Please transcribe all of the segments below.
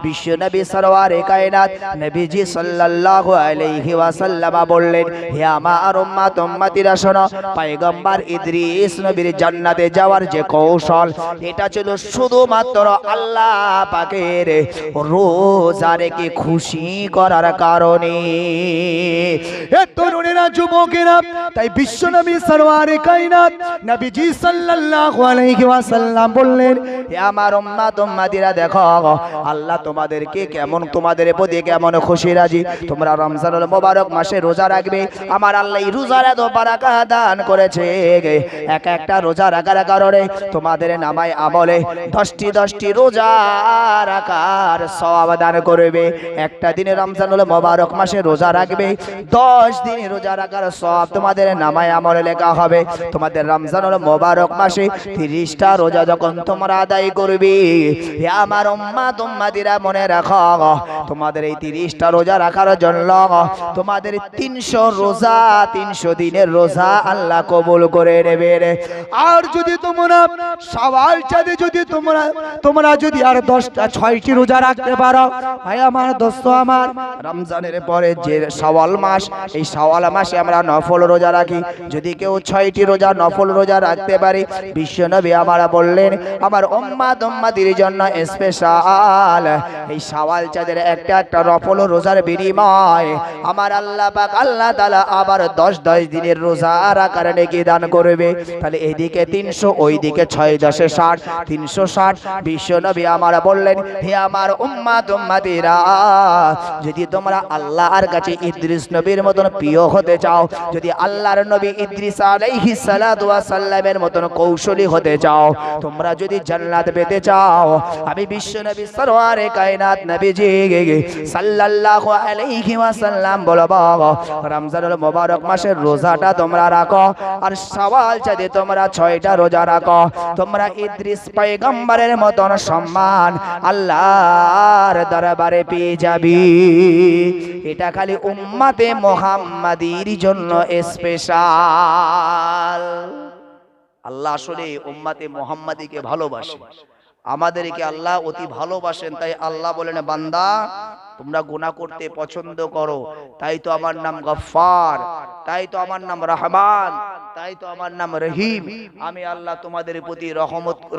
বিশ্ব নবী সরওয়ারে কায়নাত নবীজি সাল্লাল্লাহু আলাইহি ওয়াসাল্লাম বললেন, হে আমার উম্মত উম্মতিরা শোনো, পয়গম্বর ইদ্রিস নবীর জান্নাতে যাওয়ার যে কৌশল, এটা ছিল শুধুমাত্র আল্লাহ পাকের রোজা রেখে খুশি করার কারণে। এ তরুণেরা, যুবকেরা, তাই বিশ্ব নবী সরওয়ারে কায়নাত নবীজি সাল্লাল্লাহু আলাইহি ওয়াসাল্লাম বললেন, হে আমার উম্মত উম্মতিরা দেখো, আল্লাহ তোমাদেরকে কেমন, তোমাদের প্রতি কেমন খুশি রাজি। তোমরা রমজানুল মোবারক মাসে রোজা রাখবে, আমার আল্লাহ এই রোজার এত বারাকা দান করেছে, এক একটা রোজা রাখার কারণে তোমাদের নামায় আমলে 10টি রোজা রাখার সওয়াব দান করবে। একটা দিনে রমজানুল মোবারক মাসে রোজা রাখবে, 10 দিনে রোজা রাখার সওয়াব তোমাদের নামায় আমলে লেখা হবে। তোমাদের রমজানুল মোবারক মাসে 30টা রোজা যখন তোমরা আদায় করবে, হে আমার উম্মত উম্মতিরা মনে রাখো, তোমাদের এই 30টা রোজা রাখার জন্য তোমাদের 300 রোজা, 300 দিনের রোজা আল্লাহ কবুল করে নেবেন। আর যদি তোমরা শাওয়াল চাঁদে যদি তোমরা যদি আর 6টি রোজা রাখতে পারো, ভাই আমার, দোস্ত আমার, রমজানের পরে যে শাওয়াল মাস, এই শাওয়াল মাসে আমরা নফল রোজা রাখি। যদি কেউ 6টি রোজা নফল রোজা রাখতে পারে, বিশ্বনবী আমার বললেন, আমার উম্মত উম্মতির জন্য স্পেশাল এই শাওয়াল চাঁদের একটা নফল রোজার বিনিময় আমার আল্লাহ পাক আল্লাহ তাআলা আবার 10 দিনের রোজা রাখার নেকি দান করবে। তাহলে এইদিকে 300, ওইদিকে 6 10 60, 360। বিশ্বনবী আমার বললেন, হে আমার উম্মত উম্মতিরা, যদি তোমরা আল্লাহর কাছে ইদ্রিস নবীর মতন প্রিয় হতে চাও, যদি আল্লাহর নবী ইদ্রিস আলাইহিস সালাতু ওয়াস সালামের মতন কৌশলী হতে চাও, তোমরা যদি জান্নাত পেতে চাও, আমি বিশ্বনবী সরওয়ারে কায়নাত নবীজি সাল্লাল্লাহু আলাইহি ওয়াসাল্লাম বলবো, রমজানুল মোবারক মাসের রোজাটা তোমরা রাখো, আর শাওয়াল চাঁদে তোমরা 6টা রোজা রাখো। তোমরা ইদ্রিস পয়গম্বরের মতন সম্মান আল্লাহর দরবারে পেয়ে যাবি। এটা খালি উম্মতে মুহাম্মাদির জন্য স্পেশাল। আল্লাহ আসলে উম্মতে মুহাম্মাদিকে ভালোবাসে, আমাদেরকে আল্লাহ অতি ভালোবাসেন। তাই আল্লাহ বলেন, বান্দা তোমরা গুনাহ করতে পছন্দ করো, তাই তো আমার নাম গফফার, তাই তো আমার নাম রহমান, তাই তো আমার নাম রহিম। আমি আল্লাহ তোমাদের প্রতি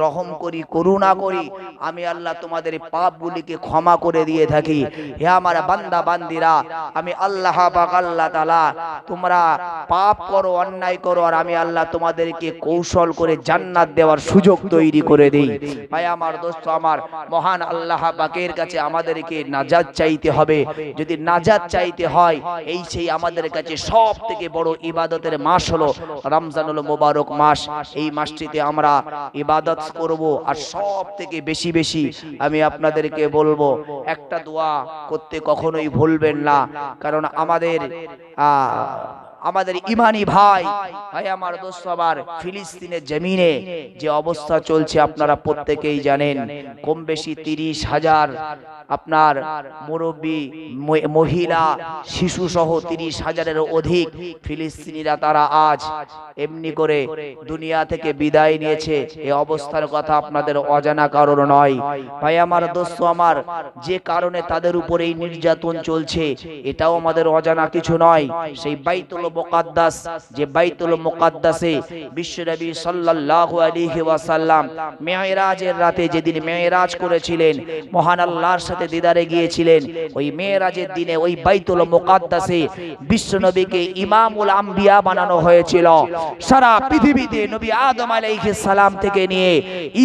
রহম করি, করুণা করি। আমি আল্লাহ তোমাদের পাপগুলিকে ক্ষমা করে দিয়ে থাকি। হে আমার বান্দা বান্দিরা, আমি আল্লাহ পাক আল্লাহ তাআলা, তোমরা পাপ করো, অন্যায় করো, আর আমি আল্লাহ তোমাদেরকে কৌশল করে জান্নাত দেওয়ার সুযোগ তৈরি করে দেই। ভাই আমার, দোস্ত আমার, মহান আল্লাহ পাকের কাছে আমাদেরকে নাজাত চাইতে হবে। যদি নাজাত চাইতে হয়, এই সেই আমাদের কাছে সব থেকে বড় ইবাদতের মাস হলো রমজানুল মোবারক মাস। এই মাসটিতে আমরা ইবাদত করব, আর সব থেকে বেশি বেশি আমি আপনাদেরকে বলবো, একটা দোয়া করতে কখনোই ভুলবেন না। কারণ আমাদের ইমানি ভাই আমার, দোস্ত আমার, ফিলিস্তিনের জমিনে যে অবস্থা চলছে আপনারা প্রত্যেকেই জানেন। কম বেশি 30,000 আপনার মুরব্বী, মহিলা, শিশু সহ 30,000-এরও অধিক ফিলিস্তিনিরা তারা আজ এমনি করে দুনিয়া থেকে বিদায় নিয়েছে। এই অবস্থার কথা আপনাদের অজানা কারণ নয়। ভাই আমার, দোস্ত আমার, যে কারণে তাদের উপর এই নির্যাতন চলছে, এটাও আমাদের অজানা কিছু নয়। সেই বাইতুল মুকাদ্দাস, যে বাইতুল মুকাদ্দাসে বিশ্বনবী সাল্লাল্লাহু আলাইহি ওয়াসাল্লাম মেরাজের রাতে যেদিন মেরাজ করেছিলেন, মহান আল্লাহর সাথে দিদারে গিয়েছিলেন, ওই মেরাজের দিনে ওই বাইতুল মুকাদ্দাসে বিশ্বনবীকে ইমামুল আম্বিয়া বানানো হয়েছিল। সারা পৃথিবীতে নবী আদম আলাইহিস সালাম থেকে নিয়ে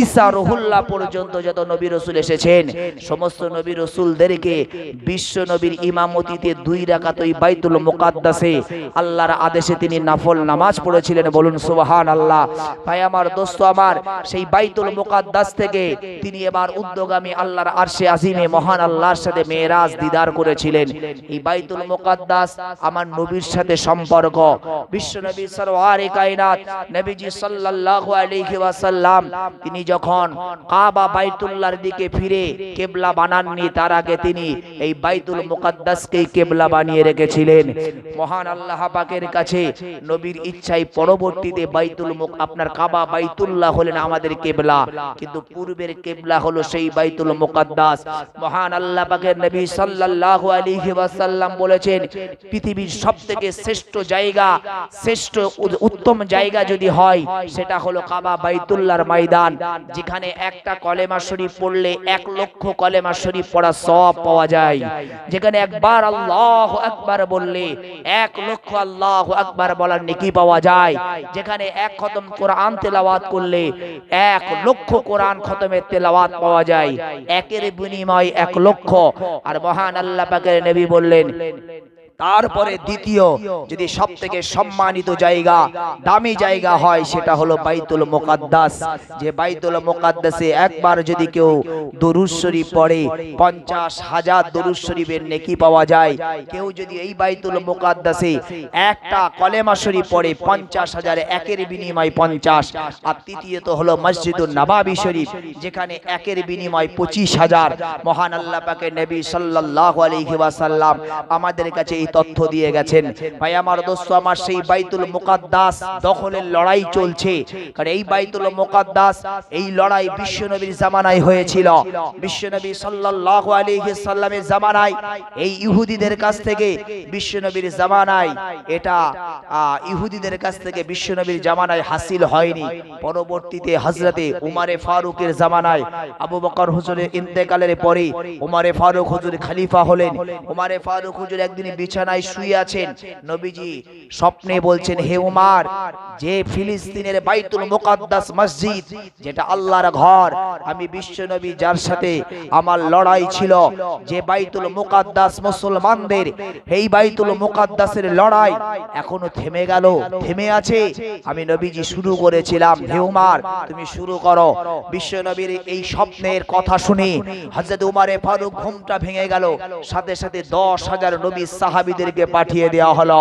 ঈসা রুহুল্লাহ পর্যন্ত যত নবী রাসূল এসেছেন, সমস্ত নবী রাসূলদেরকে বিশ্বনবীর ইমামতিতে 2 রাকাত ওই বাইতুল মুকাদ্দাসে আল্লাহর আদেশে তিনি নফল নামাজ পড়েছিলেন। বলুন সুবহানাল্লাহ। ভাই আমার, দোস্ত আমার, সেই বাইতুল মুকাদ্দাস থেকে তিনি এবার উদ্যোগামী আল্লাহর আরশে আজিমে মহান আল্লাহর সাথে মেরাজ দিদার করেছিলেন। এই বাইতুল মুকাদ্দাস আমার নবীর সাথে সম্পর্ক। বিশ্বনবী সরওয়ারে কায়নাত নবীজি সাল্লাল্লাহু আলাইহি ওয়াসাল্লাম তিনি যখন কাবা বাইতুল্লাহর দিকে ফিরে কিবলা বানাননি, তার আগে তিনি এই বাইতুল মুকাদ্দাসকে কিবলা বানিয়ে রেখেছিলেন। মহান আল্লাহ পাক পাকের কাছে নবীর ইচ্ছায় পরবর্তীতে আপনার কাবা বাইতুল্লাহ হলেন আমাদের কিবলা, কিন্তু পূর্বের কিবলা হলো সেই বাইতুল মুকাদ্দাস। মহান আল্লাহ পাকের নবী সাল্লাল্লাহু আলাইহি ওয়াসাল্লাম বলেছেন, পৃথিবীর সবথেকে শ্রেষ্ঠ জায়গা, শ্রেষ্ঠ উত্তম জায়গা যদি হয় সেটা হলো কাবা বাইতুল্লাহর ময়দান, যেখানে একটা কলেমা শরীফ পড়লে 1 লক্ষ কলেমা শরীফ পড়া সওয়াব পাওয়া যায়, যেখানে একবার আল্লাহু আকবার বললে 1 লক্ষ আল্লাহু আকবার বলার নেকি পাওয়া যায়, যেখানে 1 খতম কোরআন তেলাওয়াত করলে 1 লক্ষ কোরআন খতমের তেলাওয়াত পাওয়া যায়, একের বিনিময় 1 লক্ষ। আর মহান আল্লাহ পাকের নবী বললেন, তারপরে দ্বিতীয় যদি সবথেকে সম্মানিত জায়গা, দামি জায়গা হয় সেটা হলো বাইতুল মুকাদ্দাস, যে বাইতুল মুকাদ্দাসে একবার যদি কেউ দরুদ শরীফ পড়ে 50,000 দরুদ শরীফের নেকি পাওয়া যায়। কেউ যদি এই বাইতুল মুকাদ্দাসে একটা কলেমা শরীফ পড়ে 50,000, একের বিনিময় 50। আর তৃতীয়ত হলো মসজিদুন নববী শরীফ, যেখানে একের বিনিময় 25,000। মহান আল্লাহ পাকের নবী সাল্লাল্লাহু আলাইহি ওয়াসাল্লাম আমাদের কাছে তথ্য দিয়ে গেছেন। ভাই আমার দোস্ত আমার, সেই বাইতুল মুকাদ্দাস দখলের লড়াই চলছে, কারণ এই বাইতুল মুকাদ্দাস এই লড়াই বিশ্বনবীর জামানায় হয়েছিল। বিশ্বনবী সাল্লাল্লাহু আলাইহি সাল্লামের জামানায় এই ইহুদিদের কাছ থেকে, বিশ্বনবীর জামানায় এটা ইহুদিদের কাছ থেকে বিশ্বনবীর জামানায় হাসিল হয়নি। পরবর্তীতে হযরতে উমরে ফারুকের জামানায়, আবু বকর হুজুরের ইন্তেকালের পরে উমরে ফারুক হুজুর খলিফা হলেন। উমরে ফারুক হুজুর একদিন বিছানায় শুয়ে আছেন, নবীজি স্বপ্নে বলছেন, হে উমর, যে ফিলিস্তিনের বাইতুল মুকাদ্দাস মসজিদ, যেটা আল্লাহর ঘর, আমি বিশ্বনবী যার সাথে আমার লড়াই ছিল, যে বাইতুল মুকাদ্দাস মুসলমানদের, এই বাইতুল মুকাদ্দাসের লড়াই এখনো থেমে গেল, থেমে আছে। আমি নবীজি শুরু করেছিলাম, হে উমর তুমি শুরু করো। বিশ্বনবীর এই স্বপ্নের কথা শুনে হযরত উমরে ফারুক ঘুমটা ভেঙে গেল, সাথে সাথে 10,000 নবী সাহাবীদেরকে পাঠিয়ে দেওয়া হলো।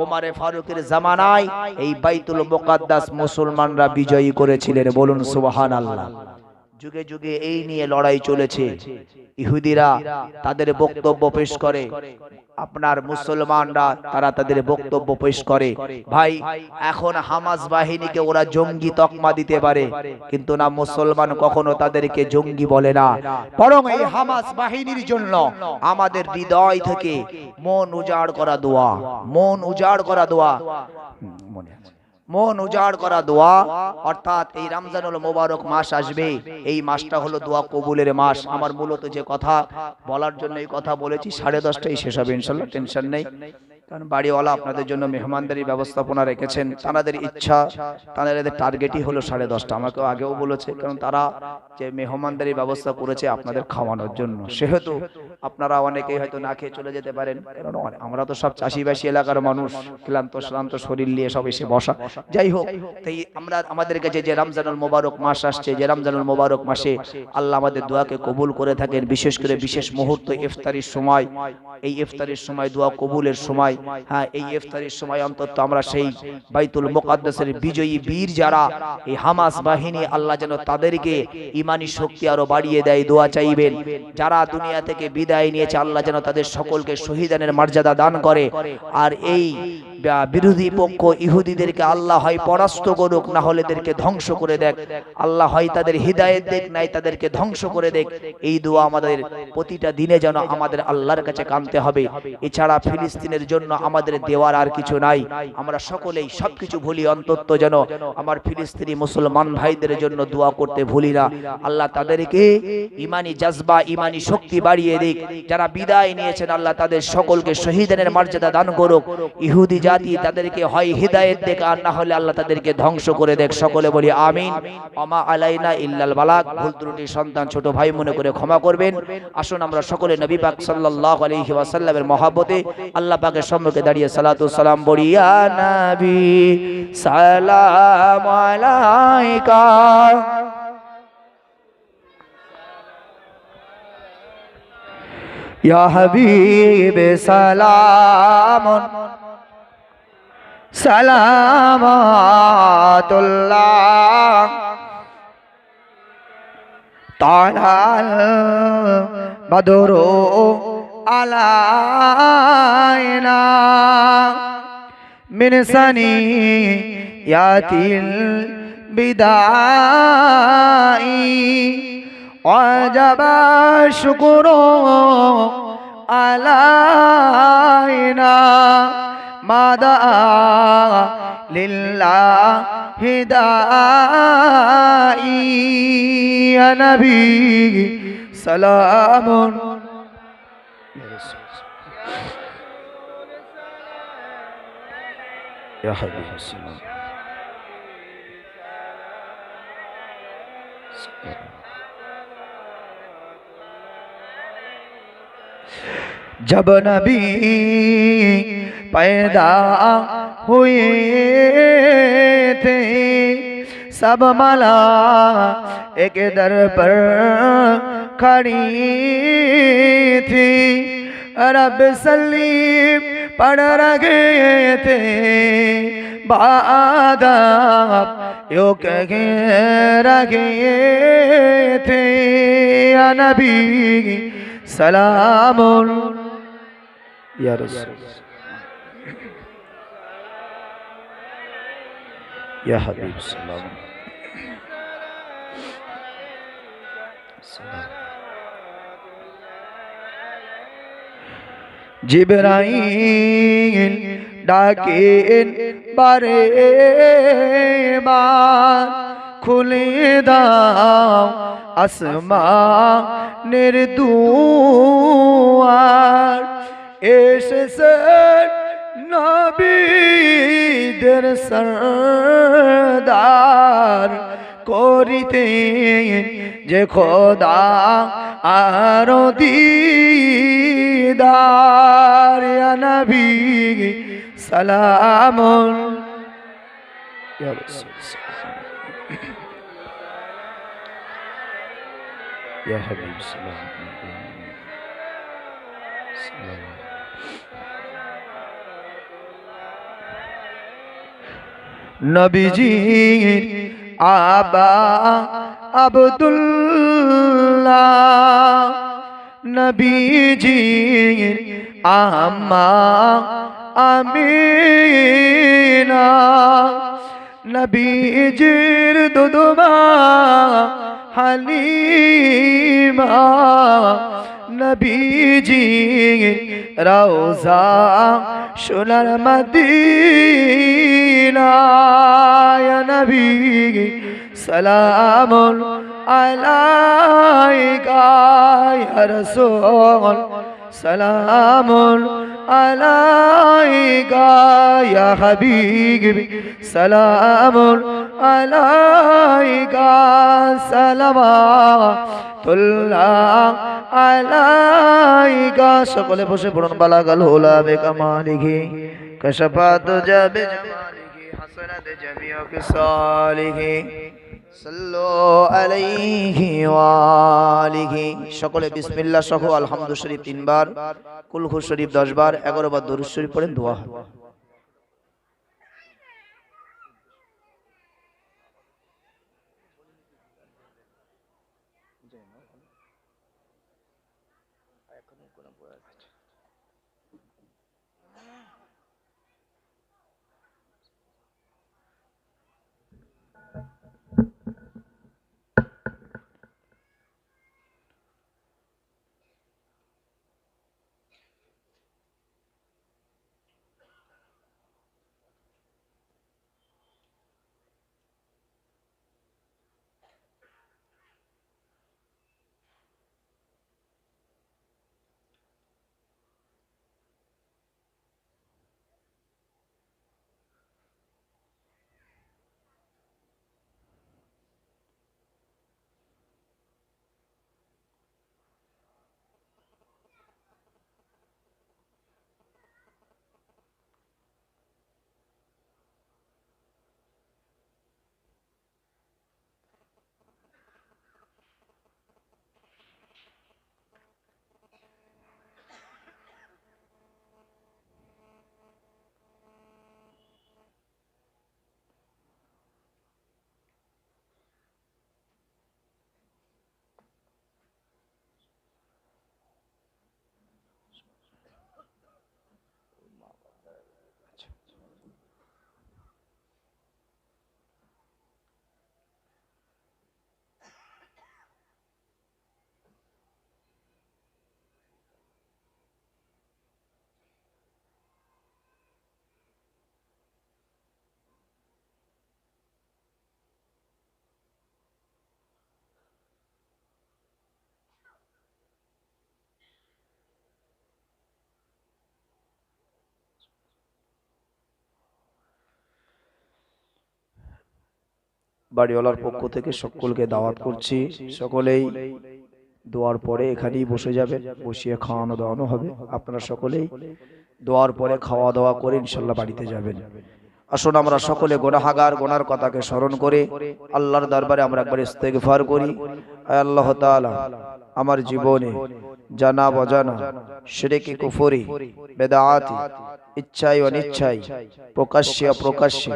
উমরে ফারুকের জামানায় এই বাইতুল মুকাদ্দাস মুসলমানরা বিজয়ী করেছিলেন, বলুন সুবহানাল্লাহ। যুগে যুগে এই নিয়ে লড়াই চলেছে। ইহুদিরা তাদের বক্তব্য পেশ করে, আপনার মুসলমানরা তারা তাদের বক্তব্য পেশ করে। ভাই এখন হামাস বাহিনীকে ওরা জঙ্গি তকমা দিতে পারে, কিন্তু না, মুসলমান কখনো তাদেরকে জঙ্গি বলে না। বরং এই হামাস বাহিনীর জন্য আমাদের হৃদয় থেকে মন উজাড় করা দোয়া, মন উজাড় করা দোয়া, মন উজাড় করা দোয়া। অর্থাৎ এই রমজানুল মুবারক মাস আসবে, এই মাসটা হলো দোয়া কবুলের মাস। আমার মূলত যে কথা বলার জন্য এই কথা বলেছি, 10:30টায় শেষ হবে ইনশাআল্লাহ, টেনশন নেই। কারণ বাড়িওয়ালা আপনাদের জন্য মেহমানদারি ব্যবস্থাপনা রেখেছেন, তাদের ইচ্ছা, তাদের টার্গেটই হলো 10:30। আমাকেও আগেও বলেছে, কারণ তারা যে মেহমানদারি ব্যবস্থা করেছে আপনাদের খাওয়ানোর জন্য, সেহেতু আপনারা অনেকেই হয়তো না খেয়ে চলে যেতে পারেন, কারণ আমরা তো সব চাষিবাসী এলাকার মানুষ, ক্লান্ত শ্রান্ত শরীর নিয়ে সব এসে বসা। যাই হোক, তাই আমরা আমাদের কাছে যে রমজানুল মুবারক মাস আসছে, যে রমজানুল মুবারক মাসে আল্লাহ আমাদের দোয়াকে কবুল করে থাকেন, বিশেষ করে বিশেষ মুহূর্ত ইফতারির সময়, এই ইফতারির সময় দোয়া কবুলের সময়, হ্যাঁ এই ইফতারির সময় অন্তত আমরা সেই বাইতুল মুকাদ্দাসের বিজয়ী বীর যারা এই হামাস বাহিনী, আল্লাহ যেন তাদেরকে ঈমানি শক্তি আরো বাড়িয়ে দেয়, দোয়া চাইবেন। যারা দুনিয়া থেকে বিদায় নিয়েছে, আল্লাহ যেন তাদের সকলকে শহীদানের মর্যাদা দান করে। আর এই বিরোধী পক্ষ ইহুদিদেরকে আল্লাহ হয় পরাস্ত করুক, না হলে এদেরকে ধ্বংস করে দেখ। আল্লাহ হয় তাদের হিদায়াত দেখ, নাই তাদেরকে ধ্বংস করে দেখ। এই দোয়া আমাদের প্রতিটা দিনে যেন আমাদের আল্লাহর কাছে কাঁদতে হবে। এছাড়া ফিলিস্তিনের জন্য আমাদের দেওয়ার আর কিছু নাই। আমরা সকলেই সবকিছু ভুলি, অন্তত যেন আমার ফিলিস্তিনি মুসলমান ভাইদের জন্য দোয়া করতে ভুলি না। আল্লাহ তাদেরকে ইমানি জজবা, ইমানি শক্তি বাড়িয়ে দিক। যারা বিদায় নিয়েছেন, আল্লাহ তাদের সকলকে শহীদানের মর্যাদা দান করুক। ইহুদি জাতি তাদেরকে হয় হিদায়াত দেখ, আর না হলে আল্লাহ তাদেরকে ধ্বংস করে দেখ। সকলে বলি আমিন। ওমা আলাইনা ইল্লাল বালাগ। ভুল ত্রুটি সন্তান ছোট ভাই মনে করে ক্ষমা করবেন। আসুন আমরা সকলে নবী পাক সাল্লাল্লাহু আলাইহি ওয়াসাল্লামের মহব্বতে আল্লাহ পাকের সম্মুখে দাঁড়িয়ে সালাতু সালাম পড়ি। ইয়া নবী সালাম আলাইকা, ইয়া হাবিব সালাম সালামাতুল্লাহ তাআল বদরু আলাইনা من ثنيات البداء وجب الشكر علينا ما دعا لله داعي يا نبي سلام يا حبيبي السلام जब नबी पैदा हुए थे सब मला एक दर पर खड़ी थी रब सलीम पढ़ रहे थे बादब यो कह रहे थे या नबी सलामुन या रसूल या हबीब सलाम जिब्राइल डाके बारे बार खुले दाओ আসমানের দুয়ার এসেছে নবীদের সরদার করিতে যে খোদা আরো দিদার ইয়া নবী সালামুন ইয়া রাসূল يا حبيب السلام নবীজির আবা আব্দুল্লাহ নবীজির আম্মা আমিনা নবীজির দুধমা হালিমা নবীজির রওজা সোনার মদিনা ইয়া নবী সালামুন আলাইকা ইয়া রাসূল সালামুন আলাইকা ইয়া হাবিবি সালামুন আলাইকা সালাওয়াতুল্লাহ আলাইকা সকলে বসে পড়ুন বালাগাল হুলা বেকামালিহি কশফাত জাবে জামালিহি হাসানাত জামিউ কিসালিহি সাল্লু আলাইহি ওয়া আলিহি সকলে বিসমিল্লাহ সহ আলহামদু শরীফ 3 বার কুলহু শরীফ 10 বার 11 বার দরুদ শরীফ পড়েন দোয়া হবে বাড়িওয়ালার পক্ষ থেকে সকলকে দাওয়াত করছি। সকলেই দোয়ার পরে এখানেই বসে যাবেন, বসিয়ে খাওয়ানো দাওয়ানো হবে। আপনারা সকলেই দোয়ার পরে খাওয়া দাওয়া করে ইনশাল্লাহ বাড়িতে যাবেন। আসুন আমরা সকলে গুনাহগার, গুনার কথাকে স্মরণ করে আল্লাহর দরবারে আমরা একবার ইস্তেগফার করি। আয় আল্লাহ তাআলা, আমার জীবনে জানা অজানা শিরকি, কুফরি, বেদাআতি, ইচ্ছায় অনিচ্ছায়, প্রকাশ্যে অপ্রকাশ্যে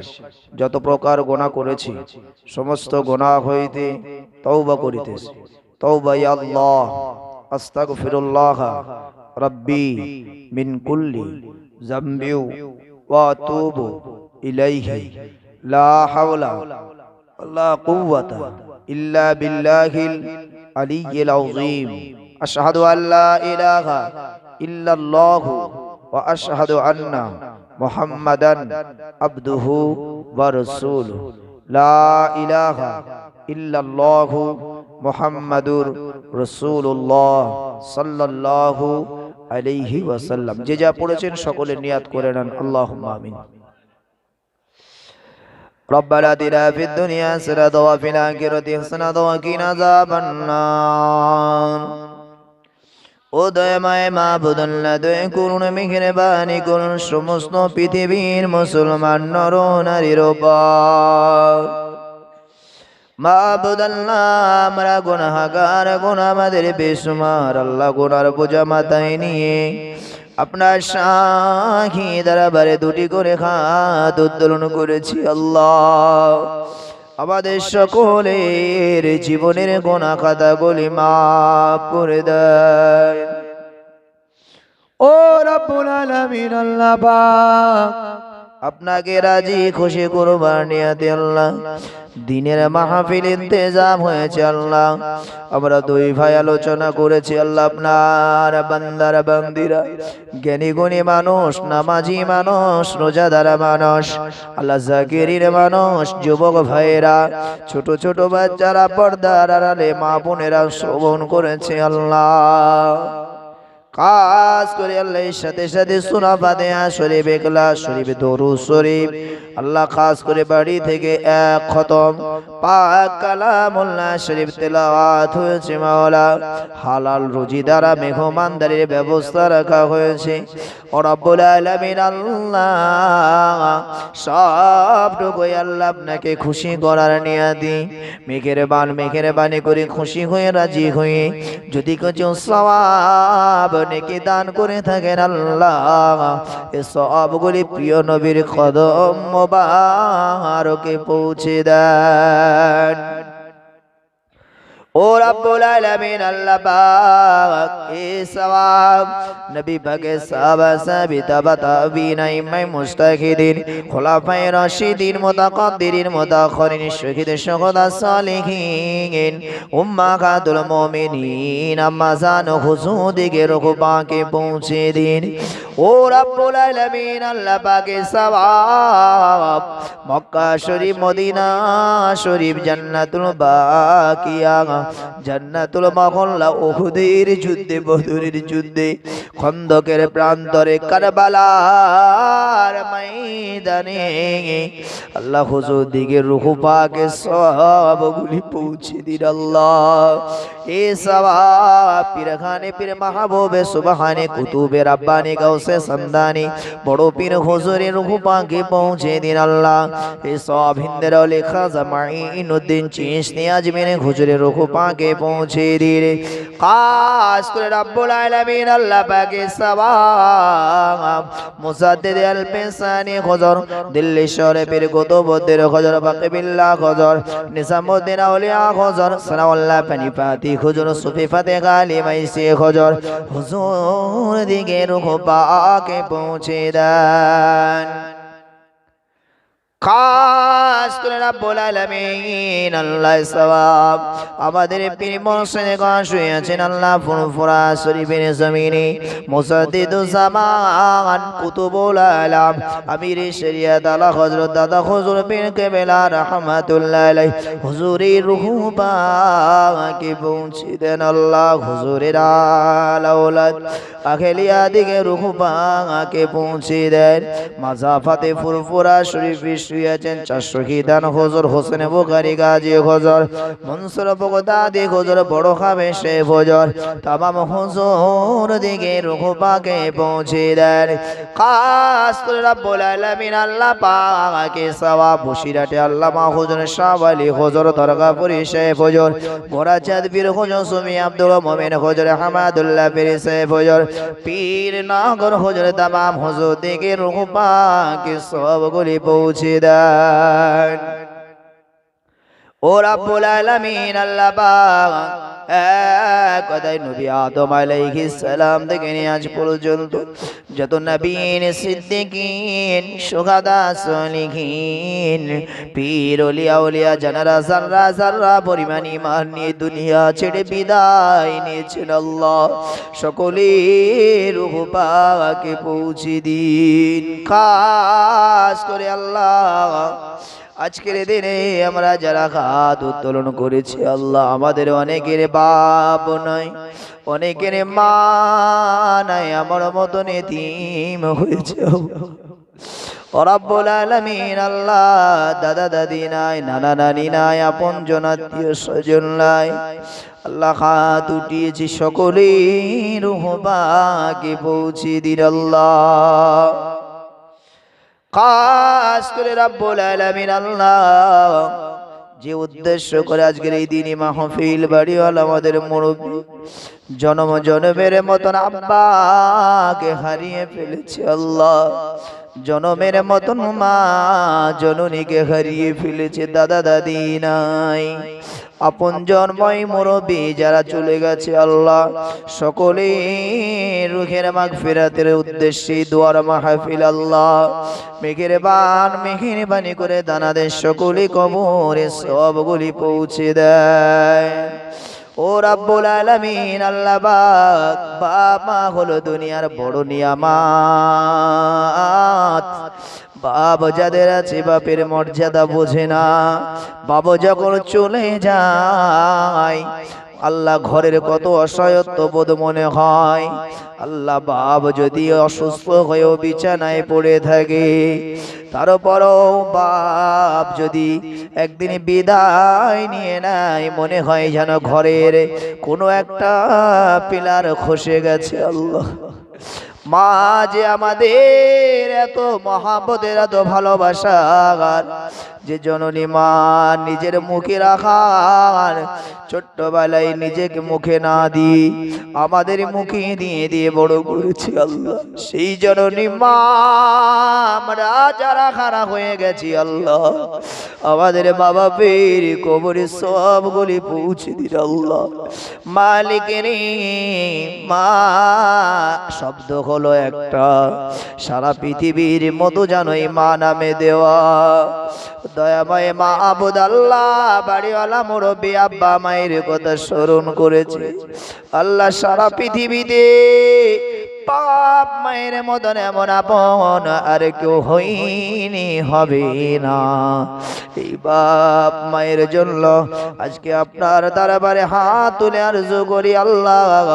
যত প্রকার গুনাহ করেছি, সমস্ত গুনাহ হইতে তওবা করিতেছি। তওবা ইয়া আল্লাহ, আস্তাগফিরুল্লাহ রাব্বি মিন কুল্লি যামবি ওয়া আতুবু ইলাইহি লা হাওলা ওয়ালা কুওয়াতা ইল্লা বিল্লাহিল আলিয়্যিল আযীম। আশহাদু আল্লা ইলাহা ইল্লাল্লাহু ওয়া আশহাদু আন্না মুহাম্মাদান আবদুহু ওয়া রাসূলুহু। লা ইলাহা ইল্লাল্লাহু মুহাম্মাদুর রাসূলুল্লাহ সাল্লাল্লাহু আলাইহি ওয়াসাল্লাম। যে যা পড়েছেন সকলে নিয়াত করে নেন। আল্লাহুম্মা আমিন। ربنا آتنا في الدنيا حسنة وفي الآخرة حسنة وقنا عذاب النار। ও দয়াময় মাবুদ আল্লাহ, দয়া করুন, মেহেরবানি করুন সমস্ত পৃথিবীর মুসলমান নর নারীর উপর। মাবুদ আল্লাহ, আমরা গুনাহগার, গুনাহ আমাদের বেসুমার। আল্লাহ, গুনার বোঝা মাথায় নিয়ে আপনার শাহী দরবারে দুটি করে হাত উত্তোলন করেছি। আল্লাহ, আমাদের সকলের জীবনের গুনাহ খাতাগুলি মাফ করে দেন। ও রব্বুল আলামিন, আল্লাহ পাক আপনাকে রাজি খুশি করবার নিয়তে আল্লাহ দিনের মাহফিল ইন্তেজাম হয়েছে। আল্লাহ, আমরা দুই ভাই আলোচনা করেছি। আল্লাহ, আপনার বান্দারা বান্দিরা জ্ঞানী গুণী মানুষ, নামাজি মানুষ, রোজাদার মানুষ, আল্লাহ জাকিরির মানুষ, যুবক ভাইয়েরা, ছোট ছোট বাচ্চারা, পর্দার আড়ালে মা বোনেরা শ্রবণ করেছে। আল্লাহ, খাস করে আল্লাহ এর সাথে সাথে সূরা ফাতিহা শরীফ, ইখলাস শরীফ, দরুদ শরীফ, আল্লাহ খাস করে বাড়ি থেকে এক খতম পাক কালামুল্লাহ শরীফ তেলাওয়াত হয়েছে। মাওলা, হালাল রুজি দ্বারা মেহমানদারির ব্যবস্থা রাখা হয়েছে। ও রব্বুল আলামিন, আল্লাহ সবটুকুই আল্লাহ আপনাকে খুশি করার নিয়াতি মেহেরবানি করে খুশি হয়ে রাজি হয়ে যদি কিছু সওয়াব নেকি দান করে থাকেন আল্লাহ, এই সওয়াবগুলি প্রিয় নবীর কদম মোবারকে পৌঁছে দেন। ও রব্বুল আলামিন, আল্লাহ পাক এই সওয়াব নবী পাকের সাহাবা সাহাবা তাবিঈন ইমাম মুজতাহিদিন খুলাফায়ে রাশিদিন মুতাকাদ্দিরিন মুতাআখিরিন শহীদ শুহাদা সালিহিন উম্মাহাতুল মুমিনিন আম্মা জান হুজুরদিকে রূহ পাকে পৌঁছে দিন। ও রব্বুল আলামিন, আল্লাহ পাকের সওয়াব মক্কা শরীফ, মদিনা শরীফ, জান্নাতুল বাকিয়া, জান্নাতুল মাওলা, উহুদের যুদ্ধে, বদরের যুদ্ধে, খন্দকের প্রান্তরে, কারবালার ময়দানে আল্লাহ হুজুর দিকে রূহ পাকের সওয়াবগুলি পৌঁছে দিন। আল্লাহ, এই সওয়াব পীরখানে পীর মাহবুবে সুবহানে কুতুবে রাব্বানি গাউসে সামদানি বড় পীর হুজুরের রূহ পাকে পৌঁছে দিন। আল্লাহ, এই সওয়াব হিন্দের আলী খাজা মাঈনুদ্দিন চিশতি আজমির হুজুরের রূহ পাকে পৌঁছে দিন। খাস করে রব্বুল আলামিন, আল্লাহ পাকের সওয়াব মুসাদ্দিদ আল পেসানি হুজুর, দিল্লি শরীফের কুতুবউদ্দিন হুজুর, বাকিবিল্লাহ হুজুর, নিজামউদ্দিন আউলিয়া হুজুর, সানাউল্লাহ পানিপাতি হুজুর, সুফি ফাতে গালি মাইসি হুজুর, হুজুর দিকে রূহ পাকে পৌঁছে দেন। খাস করে রব্বুল আলামিন, আল্লাহ সওয়াব আমাদের পীর মুর্শিদ গাশ হয়েছেন। আল্লাহ ফুরফুরা শরীফের জমিনে মুসাদ্দিদুজ জামান কুতুবুল আলাম আমির শরিয়ত আলা হযরত দাদা হুজুর পীর কেবলা রাহমাতুল্লাহ আলাইহি হুজুরের রূহ পাকে পৌঁছে দেন। আল্লাহ, হুজুরের আলা আওলাদ আখেলিয়া দিকে রূহ পাকে পৌঁছে দেন। মাজাফাতে ফুরফুরা শরীফ শুয়েছেন 400 শহীদান হুজুর হোসেন বুখারী গাজী হুজুর মনসুর বগদাদি হুজুর বড় খাবে সে হুজুর तमाम হুজুর দিকে রূহ পাকে পৌঁছে দেন খাস করে রব্বুল আলামিন আল্লাহ পাকে সওয়াব বসিরাটে আল্লামা হুজুর শাহ আলী হুজুর দরগাপুরি শেখ হুজুর গোরাচাঁদ পীর হুজুর সুমি আব্দুল মুমিন হুজুর হামাদুল্লাহ পীর শেখ হুজুর পীর নগর হুজুর तमाम হুজুর দিকে রূহ পাকে সবগুলি পৌঁছে দেন ও রব্বুল আলামিন আল্লাহ পাক কদাই নবী আদম আলাইহিস সালাম থেকে নিয়ে আজ পর্যন্ত যত নবীন সিদ্দিকিন শুহাদা সলিহিন পীর ওলিয়া ওলিয়া জানারা যারা যারা পরিমাণ ঈমান নিয়ে দুনিয়া ছেড়ে বিদায় নিয়েছেন আল্লাহ সকলের রূহ পাকে পৌঁছে দিন খাস করে আল্লাহ আজকের দিনে আমরা যারা হাত উত্তোলন করেছি আল্লাহ আমাদের অনেকের বাপ নাই অনেকের মা নাই আমার মতন এতিম হয়েছে রব্বুল আলামিন আল্লাহ দাদা দাদি নাই নানা নানি নাই আপনজন আত্মীয় স্বজন নাই আল্লাহ হাত উঠিয়েছি সকলের রূহ পাকে পৌঁছে দিন আল্লাহ খাস করে রব্বুল আলামিন আল্লাহ যে উদ্দেশ্য করে আজকের এই দিনই মাহফিল বাড়িওয়ালা আমাদের মুরব্বী জন্ম জন্মের মতন আব্বাকে হারিয়ে ফেলেছে আল্লাহ জনমের মতন মা জননীকে হারিয়ে ফেলেছে দাদা দাদি নাই আপন জন্মই মুরব্বী যারা চলে গেছে আল্লাহ সকলে রুহের মাগফিরাতের উদ্দেশ্যে দুয়ার মাহফিল আল্লাহ মেহেরবানি করে দানাদের সকলে কবরে সবগুলি পৌঁছে দেয় ও রব্বুল আলামিন আল্লাহ পাক বাপ মা হলো দুনিয়ার বড় নিয়ামত বাপ যাদের আছে বাপের মর্যাদা বোঝে না বাবা যখন চলে যায় আল্লাহ ঘরের কত অসহায়ত্ব বোধ মনে হয় আল্লাহ বাপ যদি অসুস্থ হয়েও বিছানায় পড়ে থাকে তারপরও বাপ যদি একদিন বিদায় নিয়ে নেয় মনে হয় যেন ঘরের কোনো একটা পিলার খসে গেছে আল্লাহ মা যে আমাদের এত মহাব্বতের এত ভালোবাসার যে জননী মা নিজের মুখে রাখার ছোট্টবেলায় নিজেকে মুখে না দিয়ে আমাদের মুখে দিয়ে দিয়ে বড় করেছি আল্লাহ সেই জননী মা আমরা যারা খারাপ হয়ে গেছি আল্লাহ আমাদের বাবা পীর কবরে সবগুলি পৌঁছে দিন আল্লাহ মালিকের মা শব্দ হলো একটা সারা পৃথিবীর মতো জানোই মা নামে দেওয়া দয়াময় মা আবুদ আল্লাহ বাড়িওয়ালা মুরব্বী আব্বা মায়ের কথা স্মরণ করেছে আল্লাহ সারা পৃথিবীতে বাপ মায়ের মতন এমন আপন আর কেউ হইনি হবে না এই বাপ মায়ের জন্য আজকে আপনার দরবারে হাত তুলে আরজু করি আল্লাহ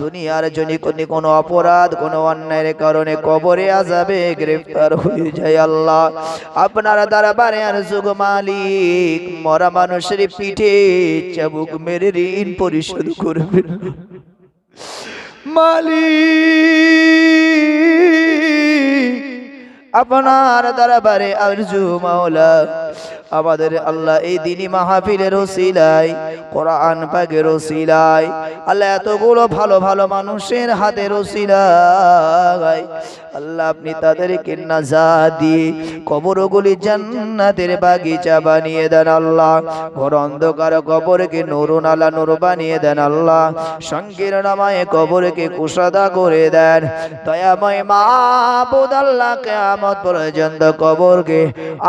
দুনিয়ার জন্য কোনো অপরাধ কোনো অন্যায়ের কারণে কবরে আযাবে গ্রেফতার হয়ে যায় আল্লাহ আপনার দরবারে আরজু মালিক মরা মানুষের পিঠে চাবুক মেরে ঋণ পরিশোধ করবেন মালিক আপনার দরবারে আরজু মাওলা আমাদের আল্লাহ এই দিনী মাহফিলের ওসিলায় কোরআন পাকের ওসিলায় আল্লাহ এতগুলো ভালো ভালো মানুষের হাতের ওসিলায় আল্লাহ আপনি তাদেরকে নাজাত দিয়ে কবরগুলি জান্নাতের বাগিচা বানিয়ে দেন আল্লাহ ঘর অন্ধকার কবরকে নূরুন আলা নূর বানিয়ে দেন আল্লাহ সংকীর্ণময় কবরকে কুশাদা করে দেন দয়াময় মাবুদ আল্লাহ কিয়ামত পর্যন্ত কবরকে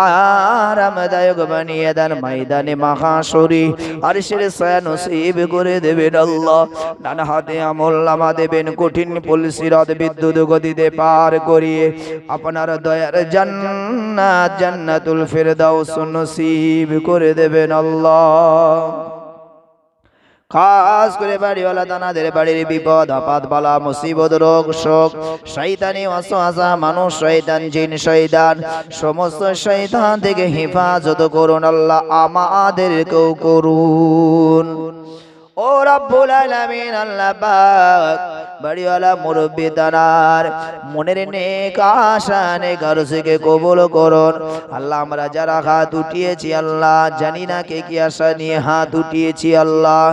আরামদায়ক বানিয়ে দেন ময়দানে মাহশরে আরশের ছায়া নসিব করে দেবেন আল্লাহ ডান হাতে আমলনামা দেবেন কঠিন পুলসিরাত বিদ্যুৎ গতিতে পার করিয়ে আপনার দয়ার জান্নাত জান্নাতুল ফেরদাউস নসিব করে দেবেন আল্লাহ খাস করে বাড়িওয়ালা দানাদের বাড়ির বিপদ আপদ বালা মুসিবত রোগ শোক শয়তানি ওয়াসওয়াসা মানুষ শয়তান জিন শয়তান সমস্ত শয়তান থেকে হেফাজত করুন আল্লাহ আমাদেরকেও করুন ও রব্বুল আলামিন আল্লাহ পাক বাড়িওয়ালা মুরব্বি দানার মনের নেক আশা নেক আরজুকে কবুল করুন আল্লাহ আমরা যারা হাত উঠিয়েছি আল্লাহ জানি না কে কি আশা নিয়ে হাত উঠিয়েছি আল্লাহ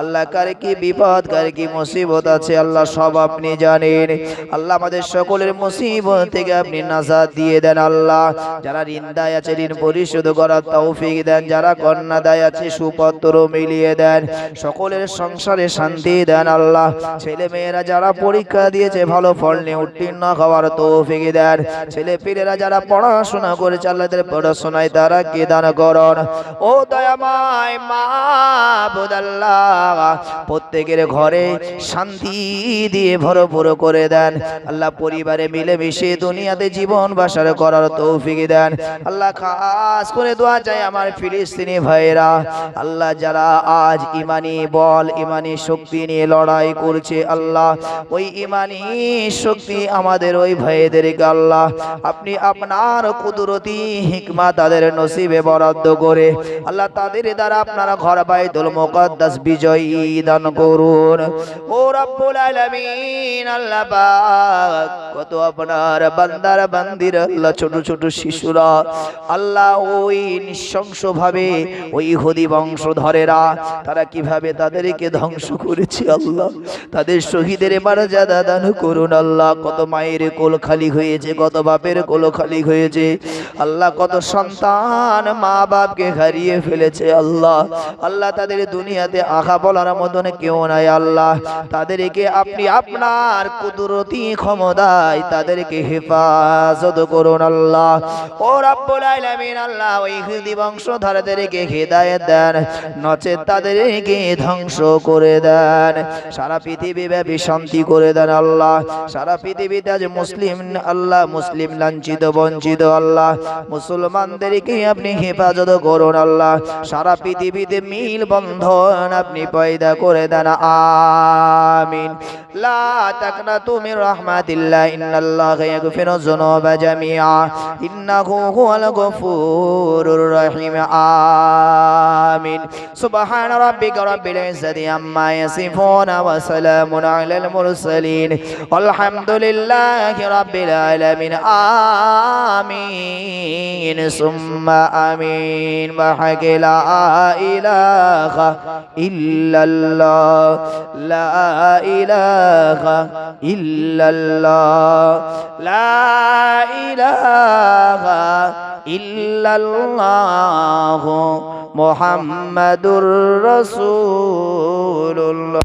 আল্লাহ কার কি বিপদ কার কি মুসিবত আছে আল্লাহ সব আপনি জানেন আল্লাহ আমাদের সকলের মুসিবত থেকে আপনি নাজাত দিয়ে দেন আল্লাহ যারা ঋণ দায় আছে ঋণ পরিশোধ করার তৌফিক দেন যারা কন্যা দায় আছে সুপত্র মিলিয়ে দেন সকলের সংসারে শান্তি দেন আল্লাহ ছেলে মেয়েরা যারা পরীক্ষা দিয়েছে ভালো ফল নিয়ে উত্তীর্ণ হওয়ার তৌফিক দেন ছেলে পেলেরা যারা পড়াশোনা করেছে আল্লাহদের পড়াশোনায় তারা কে দান করুন ও দয়াময় মাবুদ আল্লাহ প্রত্যেকের ঘরে শান্তি দিয়ে ভরপুর করে দেন আল্লাহ পরিবারে মিলেমিশে দুনিয়াতে জীবন বাসার করার তৌফিক দেন আল্লাহ খাস করে দোয়া চাই আমার ফিলিস্তিনি ভাইরা আল্লাহ যারা আজ ইমানি বল ইমানি শক্তি নিয়ে লড়াই করছে আল্লাহ ওই ইমানি শক্তি আমাদের ওই ভাইদেরকে আল্লাহ আপনি আপনার কুদরতি হিকমা তাদের নসিবে বরাদ্দ করে আল্লাহ তাদের দ্বারা আপনারা ঘর বাইতুল মুকাদ্দাস বিজয়ী দান করুন ও রব্বুল আলামিন আল্লাহ পাক কত আপনার বান্দার বান্দির আল্লাহ ছোট ছোট শিশুরা আল্লাহ ওই নৃশংস ভাবে ওই ইহুদি বংশধরেরা তারা কিভাবে তাদেরকে ধ্বংস করেছে আল্লাহ তাদের শহীদের মর্যাদা দান করুন আল্লাহ কত মায়ের কোল খালি হয়েছে কত বাপের কোল খালি হয়েছে আল্লাহ কত সন্তান মা বাপকে হারিয়ে ফেলেছে আল্লাহ আল্লাহ তাদের দুনিয়াতে আশা বলার মতন কেউ নাই আল্লাহ তাদেরকে আপনি আপনার কুদরতি ক্ষমতায় তাদেরকে হেফাজত করুন আল্লাহ ও রব্বুল আলামিন আল্লাহ ওই ইহুদি বংশধরদেরকে হিদায়াত দেন নচেত তাদেরকে ধ্বংস করে দেন সারা পৃথিবী ব্যাপী শান্তি করে দেন আল্লাহ সারা পৃথিবীতে আজ মুসলিম আল্লাহ মুসলিম লাঞ্ছিত বঞ্চিত আল্লাহ মুসলমানদেরকে আপনি হেফাজত করুন আল্লাহ সারা পৃথিবীতে মিল বন্ধন আপনি পয়দা করে দেন আমিন লা তাকনাতু মির রাহমাতিল্লাহ ইন্নাল্লাহা ইয়াগফিরু যুনুবা জামিআ ইন্নাহু হুয়াল গফুরুর রহিম আমিন সুবহান রাব্বিকা রাব্বিল ইজ্জাতি আম্মা ইয়াসিফুন ওয়া সালামুন আলাল মুরসালিন আলহামদুলিল্লাহি রাব্বিল আলামিন আমিন সুম্মা আমিন ওয়া লা ইলাহা ইল্লাল্লাহ লা ইলাহা ইল্লাল্লাহ লা ইলাহা ইল্লাল্লাহ মুহাম্মাদুর রাসূলুল্লাহ।